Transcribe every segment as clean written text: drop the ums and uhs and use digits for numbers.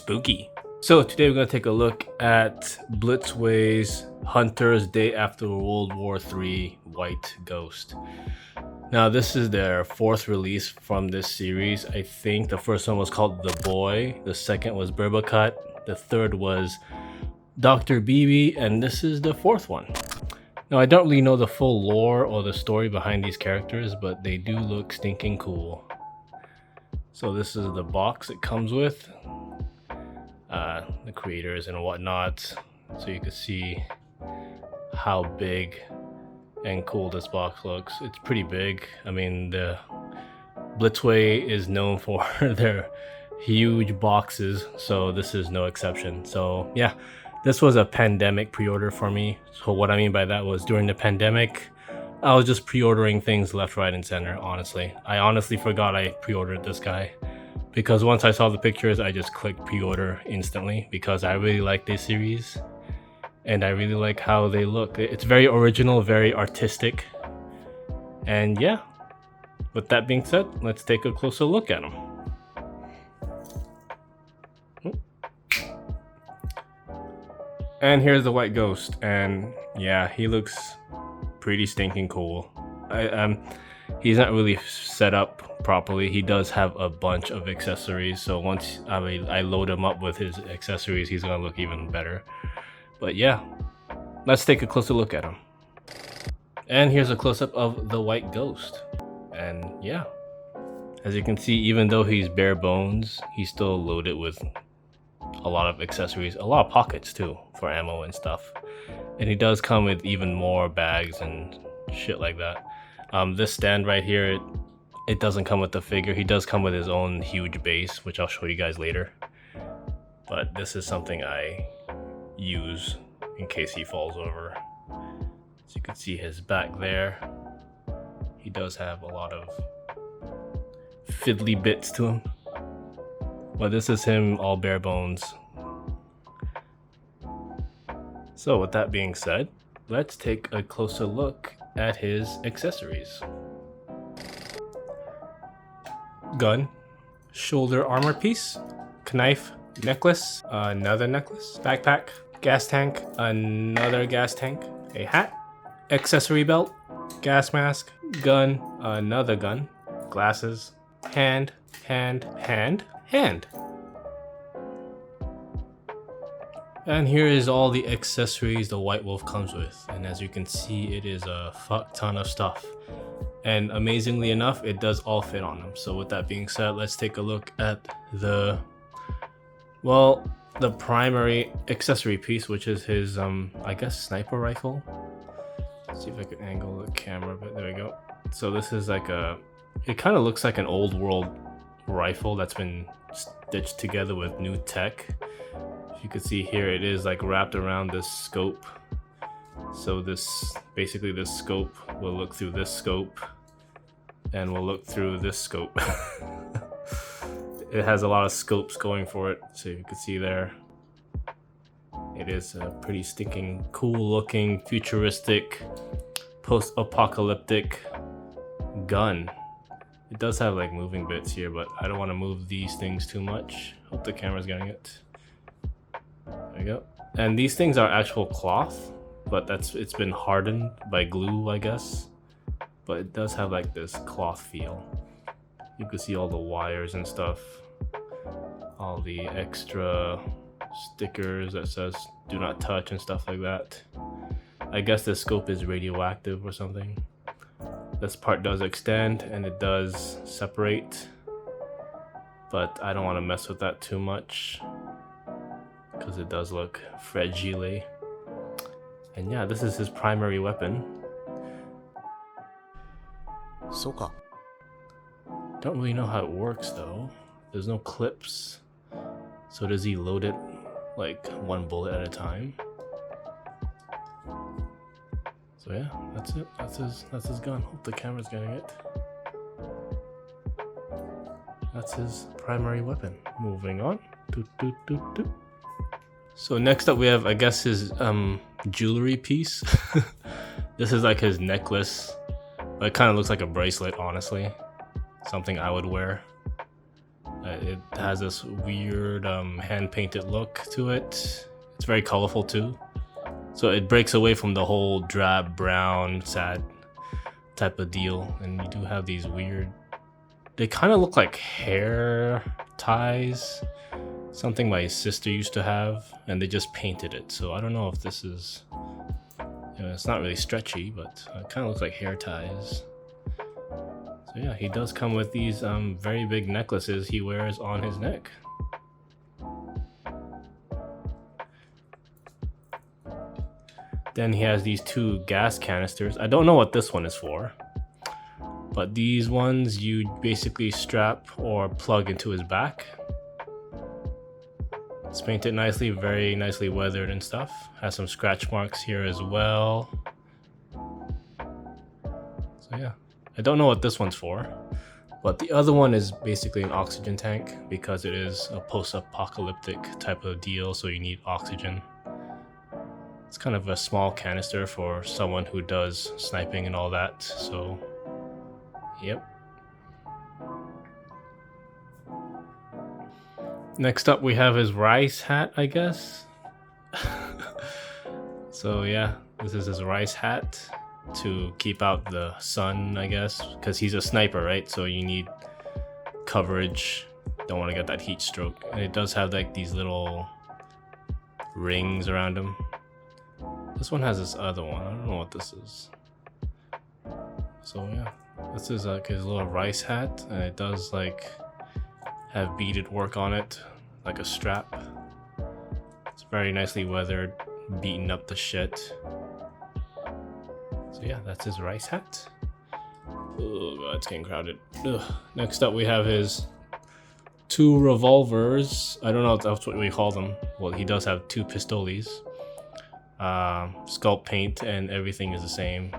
spooky. So today we're going to take a look at BLITZWAY's Hunter's Day After World War III White Ghost. Now this is their fourth release from this series. I think the first one was called The Boy, the second was Burbacut, the third was Dr. BB, and this is the fourth one. Now I don't really know the full lore or the story behind these characters, but they do look stinking cool. So this is the box it comes with. The creators and whatnot, so you can see how big and cool this box looks. It's pretty big. I mean, the BLITZWAY is known for their huge boxes, so this is no exception. So yeah, this was a pandemic pre-order for me. So what I mean by that was during the pandemic, I was just pre-ordering things left, right, and center. I honestly forgot I pre-ordered this guy, because once I saw the pictures, I just clicked pre-order instantly because I really like this series and I really like how they look. It's very original, very artistic. And yeah, with that being said, let's take a closer look at them. And here's the White Ghost, and yeah, he looks pretty stinking cool. He's not really set up properly. He does have a bunch of accessories, so once I load him up with his accessories, he's gonna look even better. But yeah, let's take a closer look at him. And here's a close-up of the White Ghost. And yeah, as you can see, even though he's bare bones, he's still loaded with a lot of accessories, a lot of pockets too for ammo and stuff. And he does come with even more bags and shit like that. This stand right here, it doesn't come with the figure. He does come with his own huge base, which I'll show you guys later. But this is something I use in case he falls over. So you can see his back there. He does have a lot of fiddly bits to him. But this is him all bare bones. So with that being said, let's take a closer look at his accessories. Gun, shoulder armor piece, knife, necklace, another necklace, backpack, gas tank, another gas tank, a hat, accessory belt, gas mask, gun, another gun, glasses, hand. And here is all the accessories the White Wolf comes with, and as you can see, it is a fuck ton of stuff, and amazingly enough, it does all fit on him. So with that being said, let's take a look at the primary accessory piece, which is his I guess sniper rifle. Let's see if I can angle the camera a bit. There we go. So this is like it kind of looks like an old world rifle that's been stitched together with new tech. You can see here, it is like wrapped around this scope. So this scope will look through this scope and will look through this scope. It has a lot of scopes going for it, so you can see there. It is a pretty stinking cool looking, futuristic, post-apocalyptic gun. It does have like moving bits here, but I don't want to move these things too much. Hope the camera's getting it. There we go. And these things are actual cloth, but it's been hardened by glue, I guess. But it does have like this cloth feel. You can see all the wires and stuff, all the extra stickers that says do not touch and stuff like that. I guess the scope is radioactive or something. This part does extend and it does separate, but I don't want to mess with that too much because it does look fragile. And yeah, this is his primary weapon. Soka. Don't really know how it works though. There's no clips. So does he load it like one bullet at a time? So yeah, that's it. That's his gun. Hope the camera's getting it. That's his primary weapon. Moving on. So next up we have, I guess, his jewelry piece. This is like his necklace, but it kind of looks like a bracelet, honestly. Something I would wear. It has this weird hand-painted look to it. It's very colorful too. So it breaks away from the whole drab, brown, sad type of deal. And you do have these weird... They kind of look like hair ties. Something my sister used to have. And they just painted it. So I don't know if this is... You know, it's not really stretchy, but it kind of looks like hair ties. So yeah, he does come with these very big necklaces he wears on his neck. Then he has these 2 gas canisters. I don't know what this one is for, but these ones you basically strap or plug into his back. It's painted nicely, very nicely weathered and stuff. Has some scratch marks here as well. So yeah, I don't know what this one's for, but the other one is basically an oxygen tank because it is a post-apocalyptic type of deal, so you need oxygen. It's kind of a small canister for someone who does sniping and all that, so yep. Next up we have his rice hat, I guess. So yeah, this is his rice hat to keep out the sun, I guess, because he's a sniper, right? So you need coverage, don't want to get that heat stroke. And it does have like these little rings around him. This one has this other one. I don't know what this is. So yeah, this is like his little rice hat, and it does like have beaded work on it, like a strap. It's very nicely weathered, beaten up the shit. So yeah, that's his rice hat. Oh god, it's getting crowded. Ugh. Next up we have his 2 revolvers. I don't know if that's what we call them. Well, he does have 2 pistoles. Sculpt paint and everything is the same.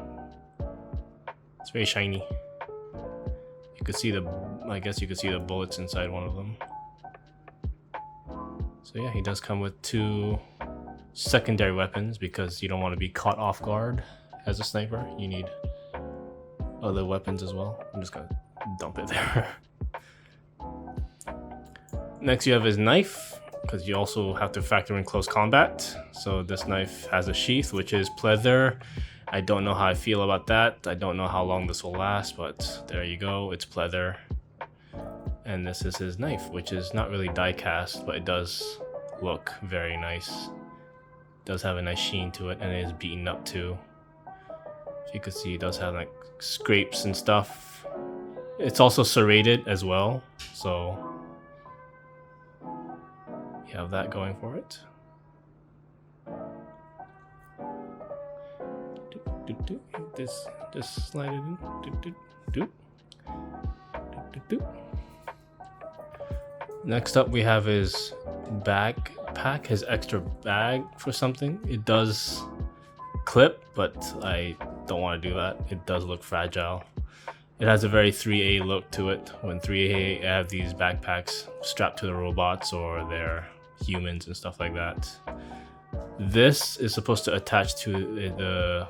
It's very shiny. You could see the, I guess you could see the bullets inside one of them. So yeah, he does come with 2 secondary weapons because you don't want to be caught off guard as a sniper. You need other weapons as well. I'm just gonna dump it there. Next you have his knife, because you also have to factor in close combat. So this knife has a sheath, which is pleather. I don't know how I feel about that. I don't know how long this will last, but there you go, it's pleather. And this is his knife, which is not really die cast, but it does look very nice. It does have a nice sheen to it, and it is beaten up too. If you could see, it does have like scrapes and stuff. It's also serrated as well, so you have that going for it. Just slide it in. Next up we have his backpack, his extra bag for something. It does clip, but I don't want to do that. It does look fragile. It has a very 3A look to it. When 3A have these backpacks strapped to the robots or their humans and stuff like that. This is supposed to attach to the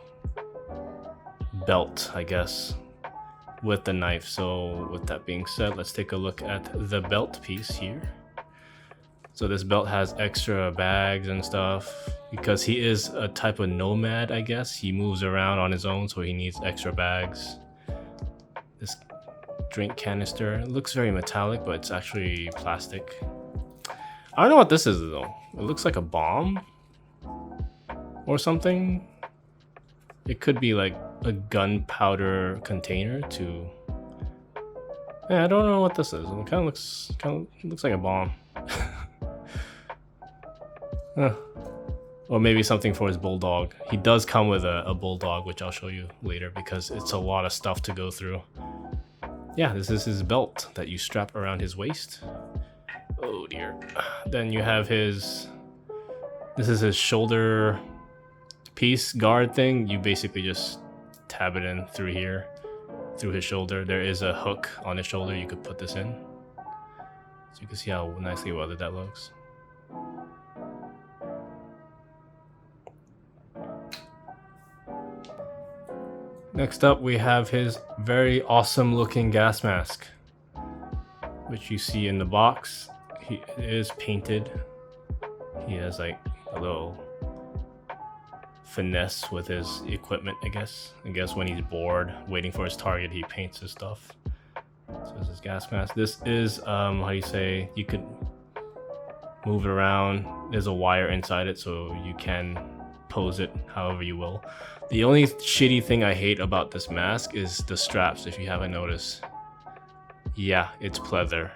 belt, I guess, with the knife. So with that being said, let's take a look at the belt piece here. So this belt has extra bags and stuff because he is a type of nomad, I guess. He moves around on his own, so he needs extra bags. This drink canister, it looks very metallic, but it's actually plastic. I don't know what this is though. It looks like a bomb or something. It could be like a gunpowder container to... Yeah, I don't know what this is. It kind of looks like a bomb. Or maybe something for his Bulldog. He does come with a Bulldog, which I'll show you later because it's a lot of stuff to go through. Yeah, this is his belt that you strap around his waist. Oh dear. Then you have his... This is his shoulder piece guard thing. You basically just tab it in through here, through his shoulder. There is a hook on his shoulder you could put this in. So you can see how nicely weathered that looks. Next up we have his very awesome looking gas mask. which you see in the box. He is painted. He has like a little finesse with his equipment, I guess. I guess when he's bored, waiting for his target, he paints his stuff. So this is gas mask. This is, how do you say, you could move it around. There's a wire inside it, so you can pose it however you will. The only shitty thing I hate about this mask is the straps, if you haven't noticed. Yeah, it's pleather.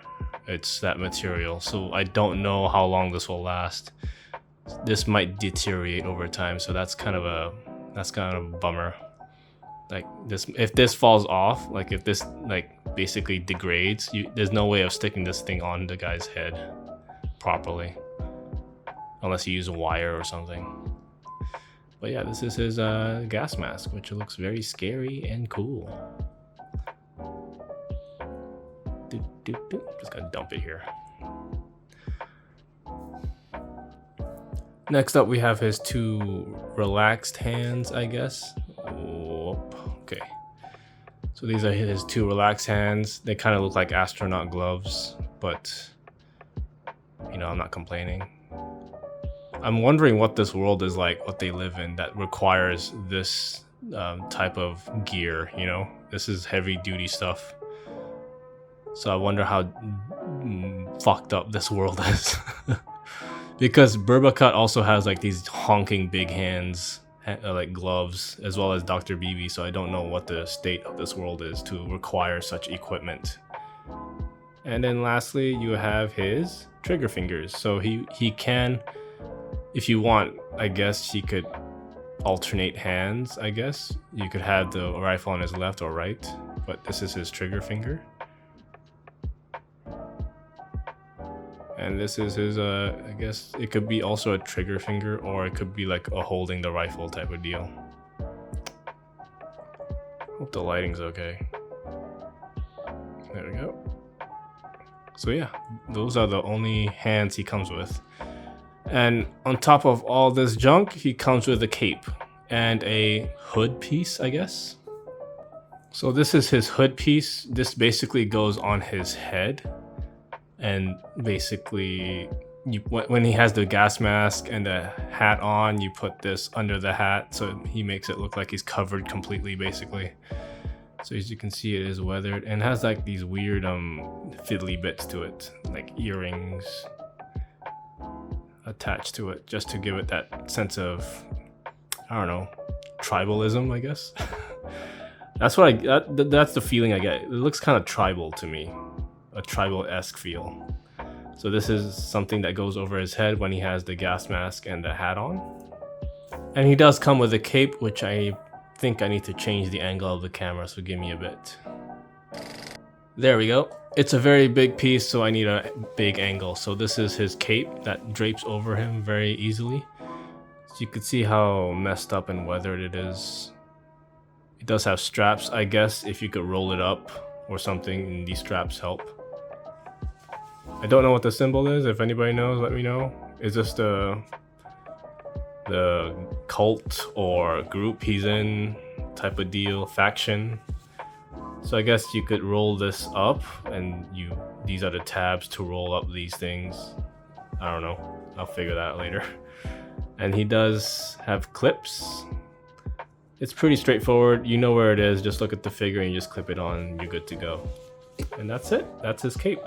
It's that material, so I don't know how long this will last. This might deteriorate over time, so that's kind of a bummer. Like this, if this falls off, like if this like basically degrades, there's no way of sticking this thing on the guy's head properly, unless you use a wire or something. But yeah, this is his gas mask, which looks very scary and cool. Just gotta dump it here. Next up, we have his two relaxed hands, I guess. Okay. So these are his two relaxed hands. They kind of look like astronaut gloves, but you know, I'm not complaining. I'm wondering what this world is like, what they live in that requires this type of gear, you know? This is heavy duty stuff. So I wonder how fucked up this world is. Because Burbacut also has like these honking big hands, like gloves, as well as Dr. BB, so I don't know what the state of this world is to require such equipment. And then lastly, you have his trigger fingers. So he can, if you want, I guess he could alternate hands, I guess. You could have the rifle on his left or right, but this is his trigger finger. And this is his, I guess it could be also a trigger finger, or it could be like a holding the rifle type of deal. Hope the lighting's okay. There we go. So yeah, those are the only hands he comes with. And on top of all this junk, he comes with a cape and a hood piece, I guess. So this is his hood piece. This basically goes on his head. And basically, when he has the gas mask and the hat on, you put this under the hat, so he makes it look like he's covered completely, basically. So as you can see, it is weathered and has like these weird fiddly bits to it, like earrings attached to it, just to give it that sense of, I don't know, tribalism, I guess. That's what that's the feeling I get. It looks kind of tribal to me. A tribal-esque feel. So this is something that goes over his head when he has the gas mask and the hat on. And he does come with a cape, which I think I need to change the angle of the camera, so give me a bit. There we go. It's a very big piece, so I need a big angle. So this is his cape that drapes over him very easily. So you can see how messed up and weathered it is. It does have straps, I guess, if you could roll it up or something, and these straps help. I don't know what the symbol is. If anybody knows, let me know. Is this the cult or group he's in type of deal, faction? So I guess you could roll this up, and these are the tabs to roll up these things. I don't know. I'll figure that out later. And he does have clips. It's pretty straightforward. You know where it is. Just look at the figure and you just clip it on and you're good to go. And that's it. That's his cape.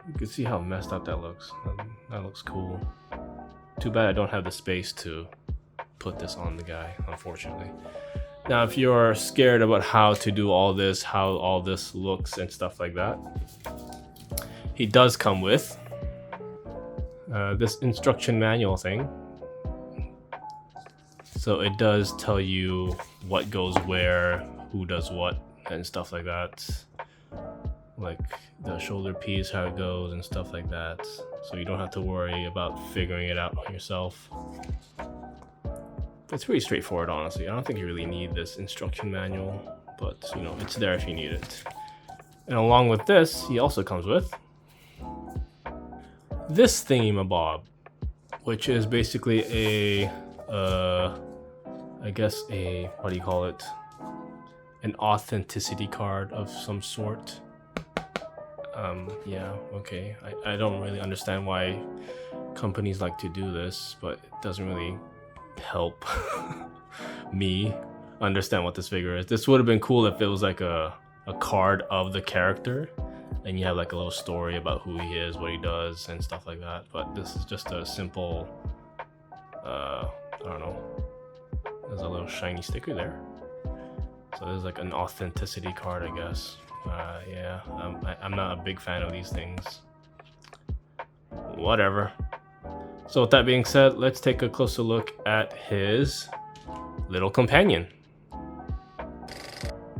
You can see how messed up that looks. That looks cool. Too bad I don't have the space to put this on the guy, unfortunately. Now, if you're scared about how to do all this, how all this looks and stuff like that, he does come with this instruction manual thing. So it does tell you what goes where, who does what, and stuff like that. Like the shoulder piece, how it goes, and stuff like that. So you don't have to worry about figuring it out yourself. It's pretty straightforward, honestly. I don't think you really need this instruction manual, but you know, it's there if you need it. And along with this, he also comes with this thingamabob, which is basically a I guess what do you call it? An authenticity card of some sort. Yeah, okay. I don't really understand why companies like to do this, but it doesn't really help me understand what this figure is. This would have been cool if it was like a card of the character and you have like a little story about who he is, what he does, and stuff like that. But this is just a simple, I don't know. There's a little shiny sticker there. So there's like an authenticity card, I guess. Yeah, I'm not a big fan of these things. Whatever. So with that being said, let's take a closer look at his little companion.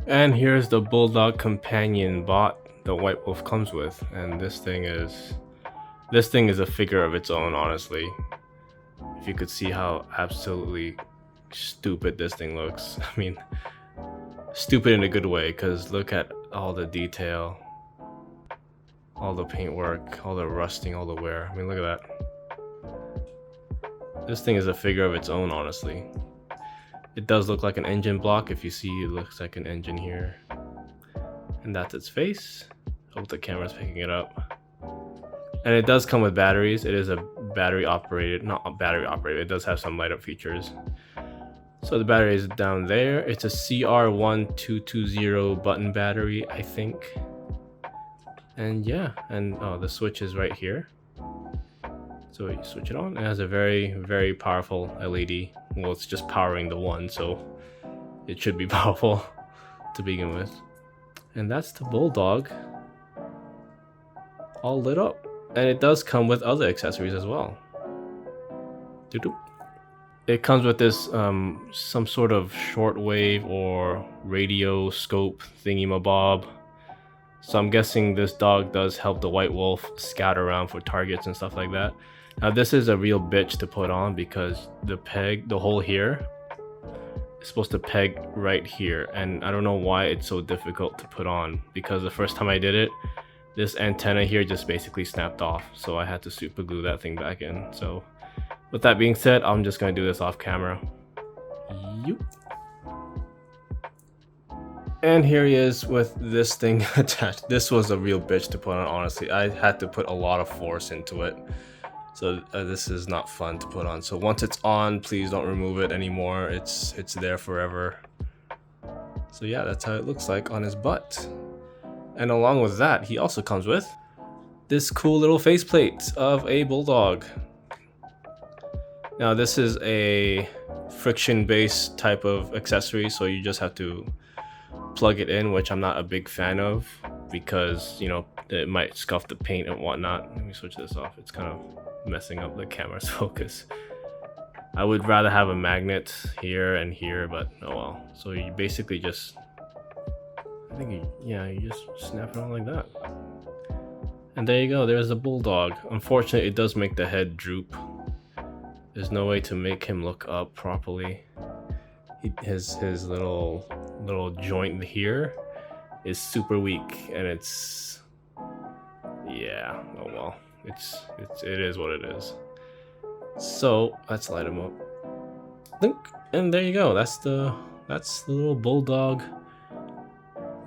And here's the Bulldog companion bot the White Wolf comes with, and this thing is a figure of its own, honestly. If you could see how absolutely stupid this thing looks. I mean, stupid in a good way, because look at all the detail, all the paintwork, all the rusting, all the wear. I mean, look at that. This thing is a figure of its own, honestly. It does look like an engine block. If you see, it looks like an engine here. And that's its face. Hope the camera's picking it up. And it does come with batteries. It is a battery operated, not battery operated. It does have some light up features. So the battery is down there. It's a CR1220 button battery, I think. And yeah, and oh, the switch is right here. So you switch it on. It has a very, very powerful LED. Well, it's just powering the one, so it should be powerful to begin with. And that's the Bulldog, all lit up. And it does come with other accessories as well. Doo-doo. It comes with this some sort of shortwave or radio scope thingy-mabob. So I'm guessing this dog does help the White Wolf scout around for targets and stuff like that. Now this is a real bitch to put on because the peg, the hole here, is supposed to peg right here, and I don't know why it's so difficult to put on, because the first time I did it, this antenna here just basically snapped off, so I had to super glue that thing back in. So with that being said, I'm just gonna do this off camera. Yoop. And here he is with this thing attached. This was a real bitch to put on, honestly. I had to put a lot of force into it. So this is not fun to put on. So once it's on, please don't remove it anymore. It's there forever. So yeah, that's how it looks like on his butt. And along with that, he also comes with this cool little faceplate of a Bulldog. Now this is a friction-based type of accessory, so you just have to plug it in, which I'm not a big fan of because, you know, it might scuff the paint and whatnot. Let me switch this off. It's kind of messing up the camera's focus. I would rather have a magnet here and here, but oh well. So you basically just, I think you just snap it on like that. And there you go, there's the Bulldog. Unfortunately, it does make the head droop. There's no way to make him look up properly. His little joint here is super weak, and it's, yeah, oh well. It is what it is. So let's light him up. And there you go. That's the little Bulldog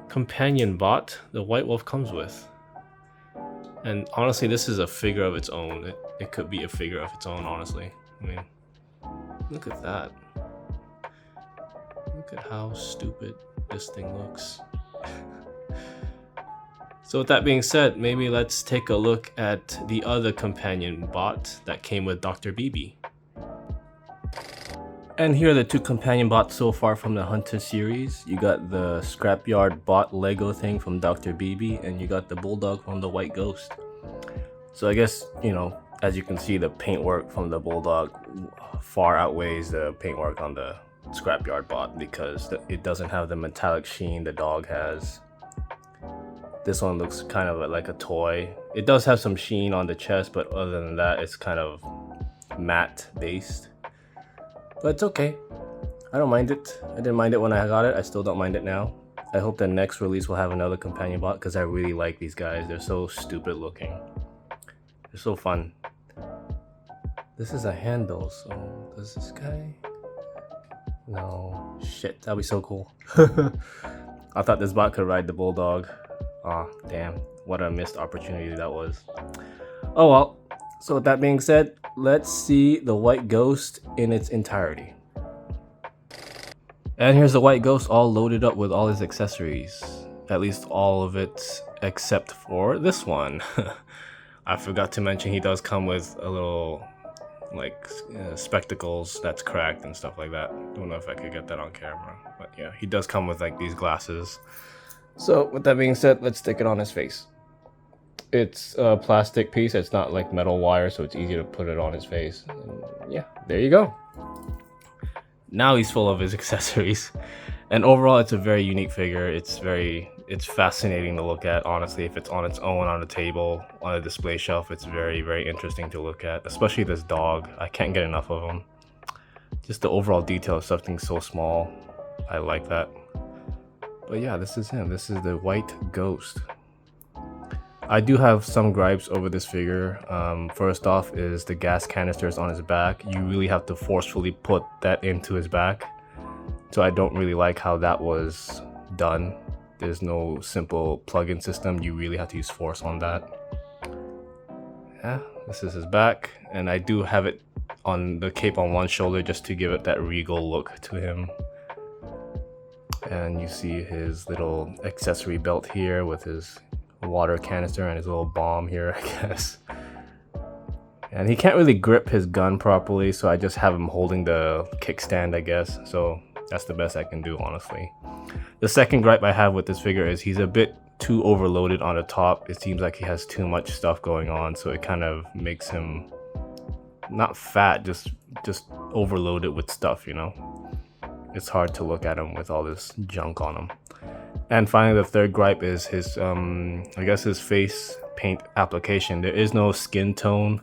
companion bot the White Wolf comes with. And honestly, this is a figure of its own. It could be a figure of its own, honestly. I mean, look at that. Look at how stupid this thing looks. So with that being said, maybe let's take a look at the other companion bot that came with Dr. BB. And here are the two companion bots so far from the Hunter series. You got the Scrapyard bot Lego thing from Dr. BB, and you got the Bulldog from the White Ghost. So I guess, you know, as you can see, the paintwork from the Bulldog far outweighs the paintwork on the Scrapyard bot because it doesn't have the metallic sheen the dog has. This one looks kind of like a toy. It does have some sheen on the chest, but other than that, it's kind of matte based. But it's okay. I don't mind it. I didn't mind it when I got it. I still don't mind it now. I hope the next release will have another companion bot because I really like these guys. They're so stupid looking. They're so fun. This is a handle, so does this guy? No. Shit, that'd be so cool. I thought this bot could ride the Bulldog. Aw, damn. What a missed opportunity that was. Oh well. So with that being said, let's see the white ghost in its entirety. And here's the white ghost all loaded up with all his accessories. At least all of it except for this one. I forgot to mention he does come with a little like spectacles that's cracked and stuff like that. Don't know if I could get that on camera, but yeah, he does come with like these glasses. So with that being said, let's stick it on his face. It's a plastic piece, it's not like metal wire, so it's easy to put it on his face. And yeah, there you go. Now he's full of his accessories, and overall it's a very unique figure. It's fascinating to look at, honestly. If it's on its own on a table on a display shelf, it's very interesting to look at, especially this dog. I can't get enough of him. Just the overall detail of something so small, I like that. But yeah, this is him. This is the white ghost. I do have some gripes over this figure. First off is the gas canisters on his back. You really have to forcefully put that into his back. So I don't really like how that was done. There's no simple plug-in system. You really have to use force on that. Yeah, this is his back. And I do have it on the cape on one shoulder just to give it that regal look to him. And you see his little accessory belt here with his water canister and his little bomb here, I guess. And he can't really grip his gun properly, so I just have him holding the kickstand, I guess. So that's the best I can do, honestly. The second gripe I have with this figure is he's a bit too overloaded on the top. It seems like he has too much stuff going on, so it kind of makes him not fat, just overloaded with stuff, you know. It's hard to look at him with all this junk on him. And finally, the third gripe is his, I guess his face paint application. There is no skin tone.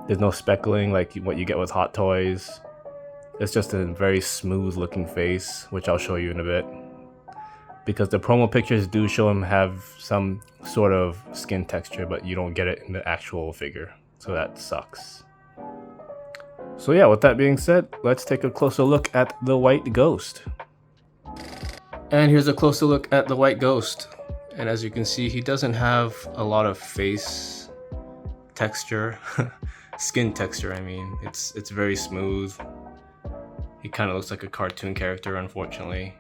There's no speckling like what you get with Hot Toys. It's just a very smooth looking face, which I'll show you in a bit. Because the promo pictures do show him have some sort of skin texture, but you don't get it in the actual figure. So that sucks. So yeah, with that being said, let's take a closer look at the white ghost. And here's a closer look at the white ghost. And as you can see, he doesn't have a lot of face texture, skin texture, I mean. It's very smooth. He kind of looks like a cartoon character, unfortunately.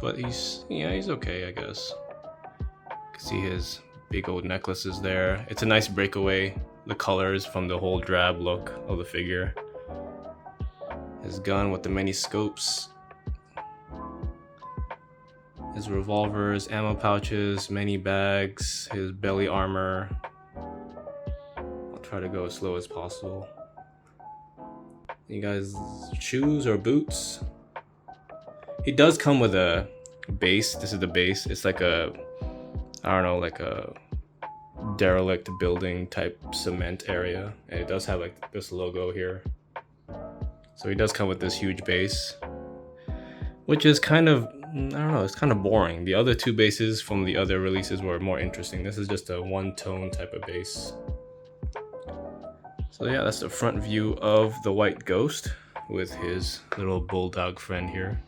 But he's okay, I guess. You can see his big old necklaces there. It's a nice breakaway, the colors from the whole drab look of the figure. His gun with the many scopes. His revolvers, ammo pouches, many bags, his belly armor. I'll try to go as slow as possible. You guys, shoes or boots? He does come with a base. This is the base. It's like a, I don't know, like a derelict building type cement area. And it does have like this logo here. So he does come with this huge base, which is kind of, I don't know, it's kind of boring. The other two bases from the other releases were more interesting. This is just a one-tone type of base. So yeah, that's the front view of the white ghost with his little bulldog friend here.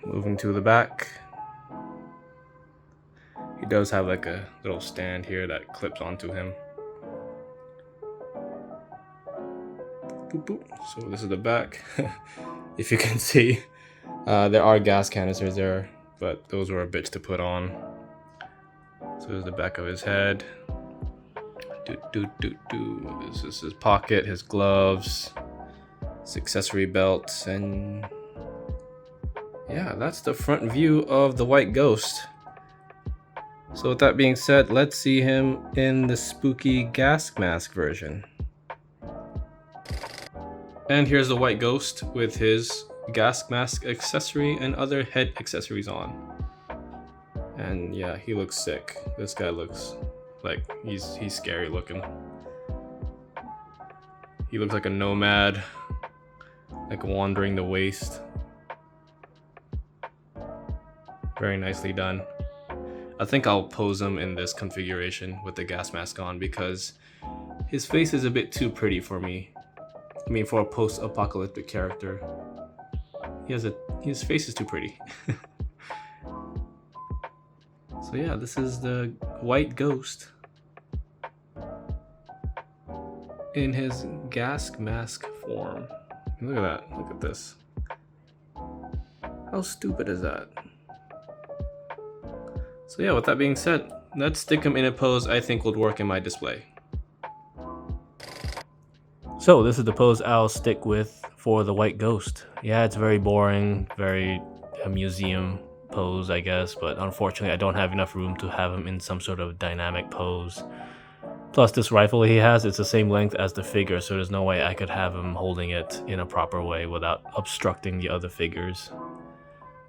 Moving to the back. He does have like a little stand here that clips onto him. Boop, boop. So this is the back. If you can see, there are gas canisters there, but those were a bitch to put on. So there's the back of his head. This is his pocket, his gloves, his accessory belt, and yeah, that's the front view of the white ghost. So with that being said, let's see him in the spooky gas mask version. And here's the white ghost with his gas mask accessory and other head accessories on. And yeah, he looks sick. This guy looks like he's scary looking. He looks like a nomad, like wandering the waste. Very nicely done. I think I'll pose him in this configuration with the gas mask on because his face is a bit too pretty for me. I mean, for a post-apocalyptic character. his face is too pretty. So yeah, this is the white ghost in his gas mask form. Look at that, look at this. How stupid is that? So yeah, with that being said, let's stick him in a pose I think would work in my display. So this is the pose I'll stick with for the white ghost. Yeah, it's very boring, very a museum pose, I guess, but unfortunately I don't have enough room to have him in some sort of dynamic pose. Plus this rifle he has, it's the same length as the figure, so there's no way I could have him holding it in a proper way without obstructing the other figures.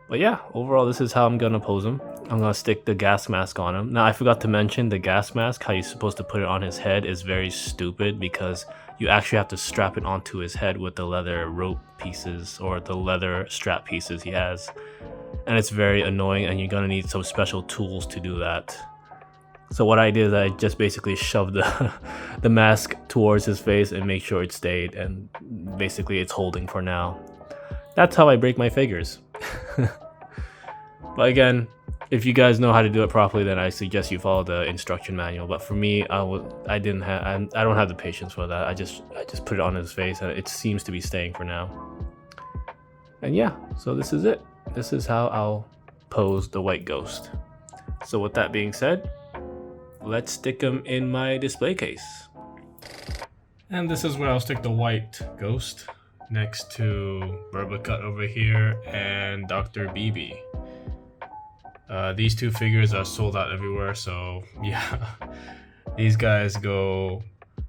But yeah, overall this is how I'm gonna pose him. I'm gonna stick the gas mask on him. Now I forgot to mention the gas mask, how you're supposed to put it on his head is very stupid because you actually have to strap it onto his head with the leather rope pieces or the leather strap pieces he has. And it's very annoying and you're gonna need some special tools to do that. So what I did is I just basically shoved the mask towards his face and make sure it stayed, and basically it's holding for now. That's how I break my figures. But again, if you guys know how to do it properly, then I suggest you follow the instruction manual. But for me, I don't have the patience for that. I just put it on his face and it seems to be staying for now. And yeah, so this is it. This is how I'll pose the white ghost. So with that being said, let's stick him in my display case. And this is where I'll stick the white ghost next to Burbacut over here and Dr. BB. These two figures are sold out everywhere, so yeah, these guys go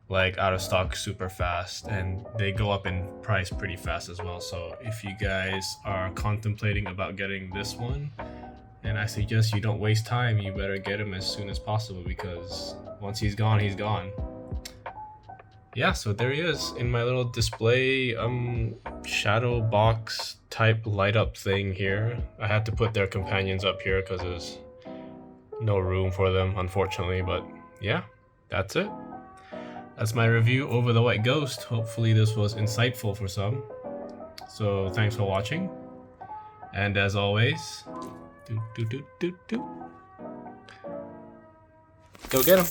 like out of stock super fast and they go up in price pretty fast as well. So if you guys are contemplating about getting this one, and I suggest you don't waste time, you better get him as soon as possible because once he's gone, he's gone. Yeah, so there he is in my little display shadow box type light up thing here. I had to put their companions up here because there's no room for them, unfortunately, but yeah, that's it. That's my review over the white ghost. Hopefully this was insightful for some. So thanks for watching, and as always, go get him.